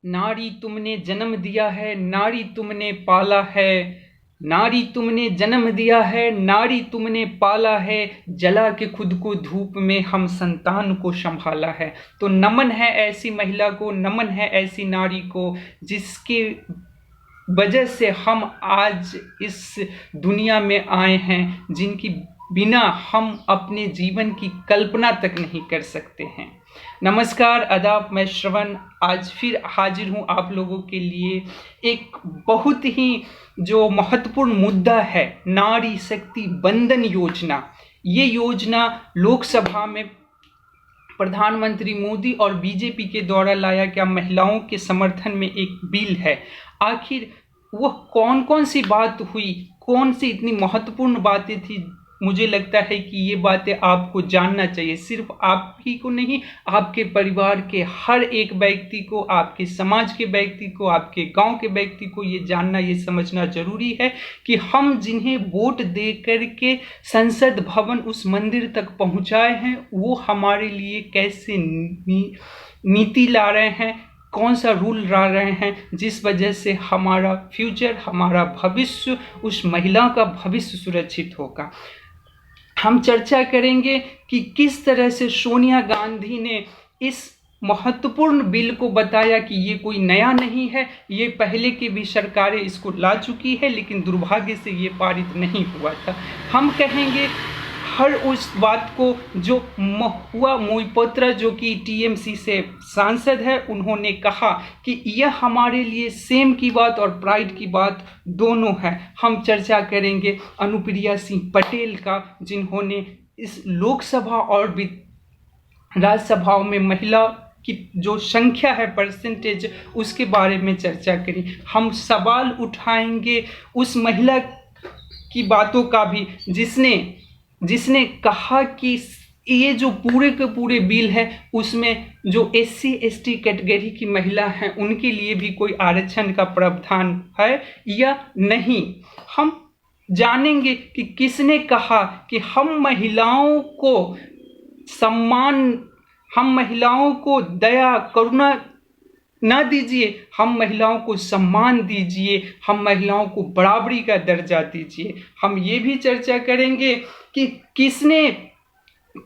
नारी तुमने जन्म दिया है, नारी तुमने पाला है, नारी तुमने जन्म दिया है, नारी तुमने पाला है, जला के खुद को धूप में हम संतान को संभाला है। तो नमन है ऐसी महिला को, नमन है ऐसी नारी को, जिसके वजह से हम आज इस दुनिया में आए हैं, जिनकी बिना हम अपने जीवन की कल्पना तक नहीं कर सकते हैं। नमस्कार, आदाब, मैं श्रवण आज फिर हाजिर हूँ आप लोगों के लिए एक बहुत ही जो महत्वपूर्ण मुद्दा है, नारी शक्ति बंधन योजना। ये योजना लोकसभा में प्रधानमंत्री मोदी और बीजेपी के द्वारा लाया गया महिलाओं के समर्थन में एक बिल है। आखिर वह कौन कौन सी बात हुई, कौन सी इतनी महत्वपूर्ण बातें थी, मुझे लगता है कि ये बातें आपको जानना चाहिए। सिर्फ आप ही को नहीं, आपके परिवार के हर एक व्यक्ति को, आपके समाज के व्यक्ति को, आपके गांव के व्यक्ति को ये जानना, ये समझना जरूरी है कि हम जिन्हें वोट दे करके संसद भवन उस मंदिर तक पहुंचाए हैं, वो हमारे लिए कैसे नीति ला रहे हैं, कौन सा रूल ला रहे हैं, जिस वजह से हमारा फ्यूचर, हमारा भविष्य, उस महिला का भविष्य सुरक्षित होगा। हम चर्चा करेंगे कि किस तरह से सोनिया गांधी ने इस महत्वपूर्ण बिल को बताया कि ये कोई नया नहीं है, ये पहले की भी सरकारें इसको ला चुकी है, लेकिन दुर्भाग्य से ये पारित नहीं हुआ था। हम कहेंगे हर उस बात को जो महुआ मोइत्रा, जो कि टीएमसी से सांसद है, उन्होंने कहा कि यह हमारे लिए सेम की बात और प्राइड की बात दोनों है। हम चर्चा करेंगे अनुप्रिया सिंह पटेल का, जिन्होंने इस लोकसभा और राज्यसभाओं में महिला की जो संख्या है, परसेंटेज, उसके बारे में चर्चा करी। हम सवाल उठाएंगे उस महिला की बातों का भी जिसने कहा कि ये जो पूरे के पूरे बिल है, उसमें जो SC ST कैटेगरी की महिला हैं, उनके लिए भी कोई आरक्षण का प्रावधान है या नहीं। हम जानेंगे कि किसने कहा कि हम महिलाओं को सम्मान, हम महिलाओं को दया करुणा ना दीजिए, हम महिलाओं को सम्मान दीजिए, हम महिलाओं को बराबरी का दर्जा दीजिए। हम ये भी चर्चा करेंगे कि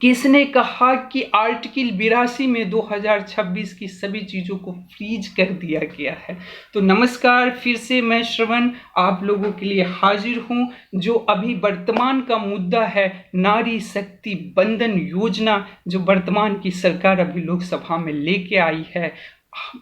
किसने कहा कि आर्टिकल 82 में 2026 की सभी चीज़ों को फ्रीज कर दिया गया है। तो नमस्कार, फिर से मैं श्रवण आप लोगों के लिए हाजिर हूँ। जो अभी वर्तमान का मुद्दा है, नारी शक्ति बंधन योजना, जो वर्तमान की सरकार अभी लोकसभा में लेके आई है,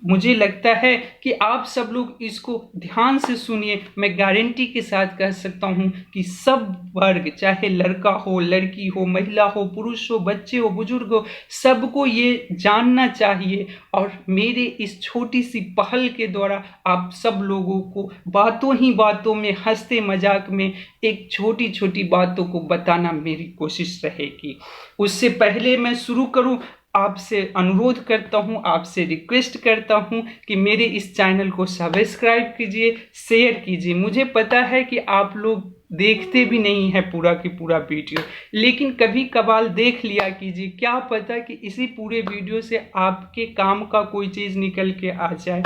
मुझे लगता है कि आप सब लोग इसको ध्यान से सुनिए। मैं गारंटी के साथ कह सकता हूँ कि सब वर्ग, चाहे लड़का हो, लड़की हो, महिला हो, पुरुष हो, बच्चे हो, बुजुर्ग हो, सबको ये जानना चाहिए। और मेरे इस छोटी सी पहल के द्वारा आप सब लोगों को बातों ही बातों में, हंसते मजाक में एक छोटी छोटी बातों को बताना मेरी कोशिश रहेगी। उससे पहले मैं शुरू करूँ, आपसे अनुरोध करता हूं, आपसे रिक्वेस्ट करता हूं कि मेरे इस चैनल को सब्सक्राइब कीजिए, शेयर कीजिए। मुझे पता है कि आप लोग देखते भी नहीं है पूरा की पूरा वीडियो, लेकिन कभी कभार देख लिया कीजिए। क्या पता कि इसी पूरे वीडियो से आपके काम का कोई चीज़ निकल के आ जाए।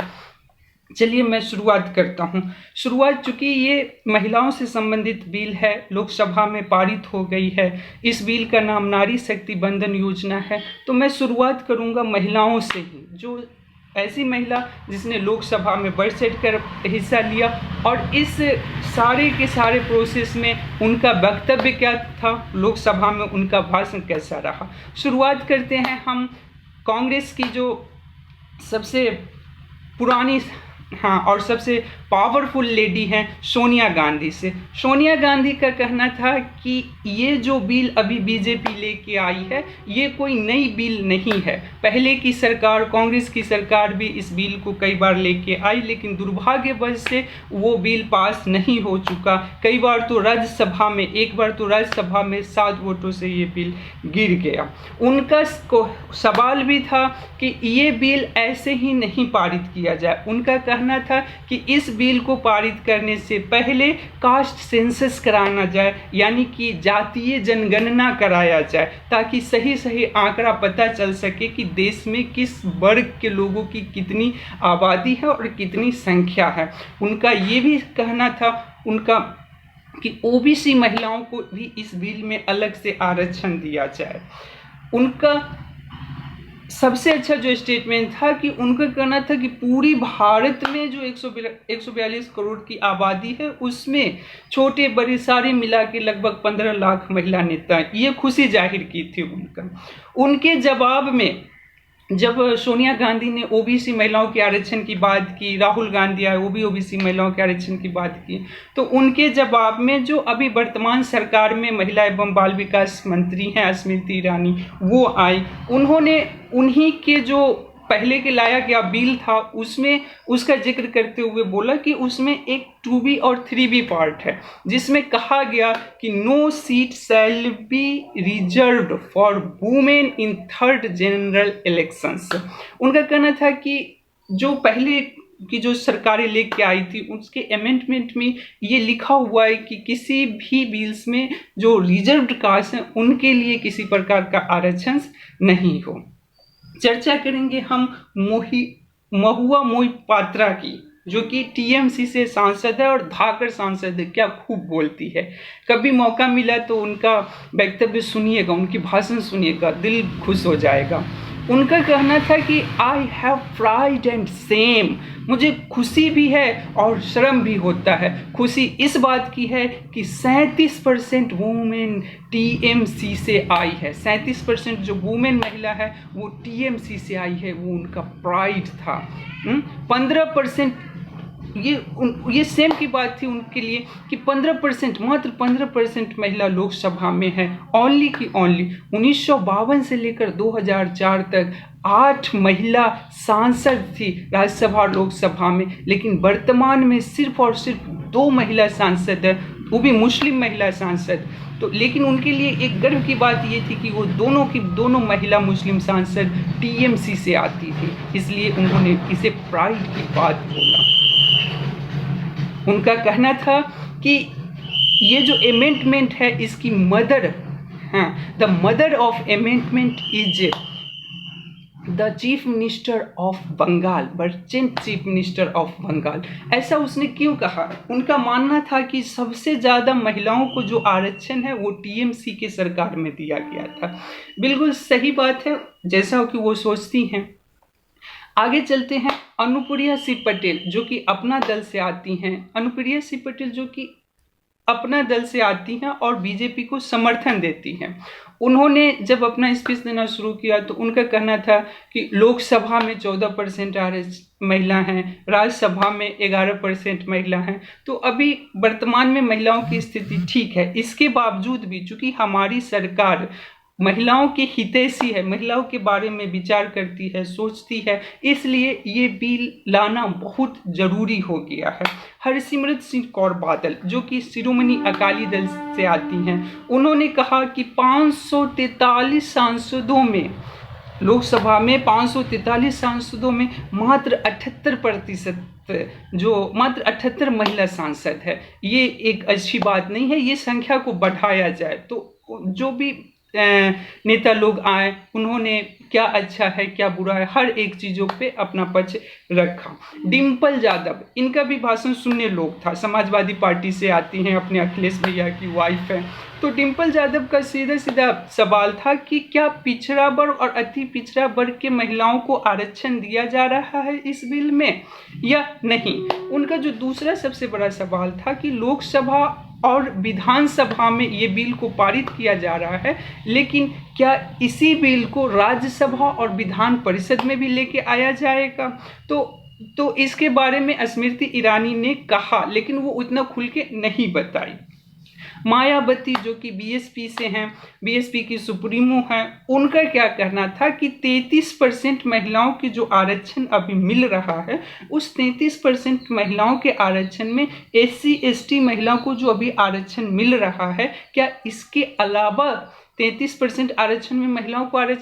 चलिए मैं शुरुआत करता हूं। चूंकि ये महिलाओं से संबंधित बिल है, लोकसभा में पारित हो गई है। इस बिल का नाम नारी शक्ति बंधन योजना है। तो मैं शुरुआत करूंगा महिलाओं से ही, जो ऐसी महिला जिसने लोकसभा में बढ़ चढ़ कर हिस्सा लिया और इस सारे के सारे प्रोसेस में उनका वक्तव्य क्या था, लोकसभा में उनका भाषण कैसा रहा। शुरुआत करते हैं हम कांग्रेस की जो सबसे पुरानी और सबसे पावरफुल लेडी हैं सोनिया गांधी से। सोनिया गांधी का कहना था कि ये जो बिल अभी बीजेपी लेके आई है, ये कोई नई बिल नहीं है। पहले की सरकार, कांग्रेस की सरकार भी इस बिल को कई बार लेके आई, लेकिन दुर्भाग्यवश से वो बिल पास नहीं हो चुका। कई बार तो राज्यसभा में, एक बार तो राज्यसभा में 7 वोटों से ये बिल गिर गया। उनका सवाल भी था कि ये बिल ऐसे ही नहीं पारित किया जाए। उनका कहना कहना था कि इस बिल को पारित करने से पहले कास्ट सेंसस कराना जाए, यानी कि जातीय जनगणना कराया जाए, ताकि सही सही आंकड़ा पता चल सके कि देश में किस वर्ग के लोगों की कितनी आबादी है और कितनी संख्या है। उनका ये भी कहना था उनका कि ओबीसी महिलाओं को भी इस बिल में अलग से आरक्षण दिया जाए। उनका सबसे अच्छा जो स्टेटमेंट था कि उनका कहना था कि पूरी भारत में जो 142 करोड़ की आबादी है उसमें छोटे बड़े सारे मिला के लगभग 15 लाख महिला नेता हैं। ये खुशी जाहिर की थी उनका। उनके जवाब में जब सोनिया गांधी ने ओबीसी महिलाओं के आरक्षण की बात की, राहुल गांधी आए वो भी ओबीसी महिलाओं के आरक्षण की बात की, तो उनके जवाब में जो अभी वर्तमान सरकार में महिला एवं बाल विकास मंत्री हैं स्मृति ईरानी, वो आई। उन्होंने उन्हीं के जो पहले के लाया गया बिल था उसमें उसका जिक्र करते हुए बोला कि उसमें एक 2B और 3B पार्ट है, जिसमें कहा गया कि no seat shall be reserved for women in third general elections. उनका कहना था कि जो पहले की जो सरकारें लेके आई थी उसके अमेंडमेंट में ये लिखा हुआ है कि किसी भी बिल्स में जो रिजर्व्ड कास्ट हैं उनके लिए किसी प्रकार का आरक्षण नहीं हो। चर्चा करेंगे हम महुआ मोइपात्रा की, जो कि टीएमसी से सांसद है और धाकर सांसद है। क्या खूब बोलती है, कभी मौका मिला तो उनका वक्तव्य सुनिएगा, उनकी भाषण सुनिएगा, दिल खुश हो जाएगा। उनका कहना था कि I have pride and same, मुझे खुशी भी है और शर्म भी होता है। खुशी इस बात की है कि 37% वुमेन टीएमसी से आई है, 37% जो वुमेन महिला है वो टीएमसी से आई है, वो उनका प्राइड था। 15% ये सेम की बात थी उनके लिए कि 15%, मात्र 15% महिला लोकसभा में है। ओनली की ओनली 1952 से लेकर 2004 तक 8 महिला सांसद थी राज्यसभा और लोकसभा में, लेकिन वर्तमान में सिर्फ और सिर्फ 2 महिला सांसद है, वो भी मुस्लिम महिला सांसद। तो लेकिन उनके लिए एक गर्व की बात ये थी कि वो दोनों महिला मुस्लिम सांसद टीएमसी से आती थी, इसलिए उन्होंने इसे प्राइड की बात बोला। उनका कहना था कि ये जो अमेंडमेंट है इसकी mother, the mother of amendment is the chief minister of Bengal, वर्चेंट चीफ मिनिस्टर ऑफ बंगाल। ऐसा उसने क्यों कहा? उनका मानना था कि सबसे ज़्यादा महिलाओं को जो आरक्षण है वो टीएमसी के सरकार में दिया गया था। बिल्कुल सही बात है, जैसा कि वो सोचती हैं। आगे चलते हैं। अनुप्रिया सिंह पटेल जो कि अपना दल से आती हैं, अनुप्रिया सिंह पटेल जो कि अपना दल से आती हैं और बीजेपी को समर्थन देती हैं। उन्होंने जब अपना स्पीच देना शुरू किया तो उनका कहना था कि लोकसभा में 14% महिला हैं, राज्यसभा में 11% महिला हैं। तो अभी वर्तमान में महिलाओं की स्थिति ठीक है। इसके बावजूद भी चूंकि हमारी सरकार महिलाओं की हितैषी है, महिलाओं के बारे में विचार करती है, सोचती है, इसलिए ये बिल लाना बहुत जरूरी हो गया है। हरसिमरत सिंह कौर बादल जो कि शिरोमणि अकाली दल से आती हैं, उन्होंने कहा कि 543 सांसदों में, लोकसभा में 543 सांसदों में मात्र 78% जो मात्र 78 महिला सांसद है, ये एक अच्छी बात नहीं है। ये संख्या को बढ़ाया जाए। तो जो भी नेता लोग आए उन्होंने क्या अच्छा है क्या बुरा है हर एक चीज़ों पे अपना पक्ष रखा। डिम्पल यादव, इनका भी भाषण सुनने लोग था, समाजवादी पार्टी से आती हैं, अपने अखिलेश भैया की वाइफ है। तो डिम्पल यादव का सीधा सीधा सवाल था कि क्या पिछड़ा वर्ग और अति पिछड़ा वर्ग के महिलाओं को आरक्षण दिया जा रहा है इस बिल में या नहीं। उनका जो दूसरा सबसे बड़ा सवाल था कि लोकसभा और विधानसभा में ये बिल को पारित किया जा रहा है, लेकिन क्या इसी बिल को राज्यसभा और विधान परिषद में भी लेके आया जाएगा? तो इसके बारे में स्मृति ईरानी ने कहा, लेकिन वो उतना खुल के नहीं बताई। मायावती जो कि बीएसपी से हैं, बीएसपी की सुप्रीमो हैं, उनका क्या कहना था कि 33% महिलाओं के जो आरक्षण अभी मिल रहा है, उस 33% महिलाओं के आरक्षण में एससी एसटी महिलाओं को जो अभी आरक्षण मिल रहा है, क्या इसके अलावा 33% आरक्षण में महिलाओं को आरक्षण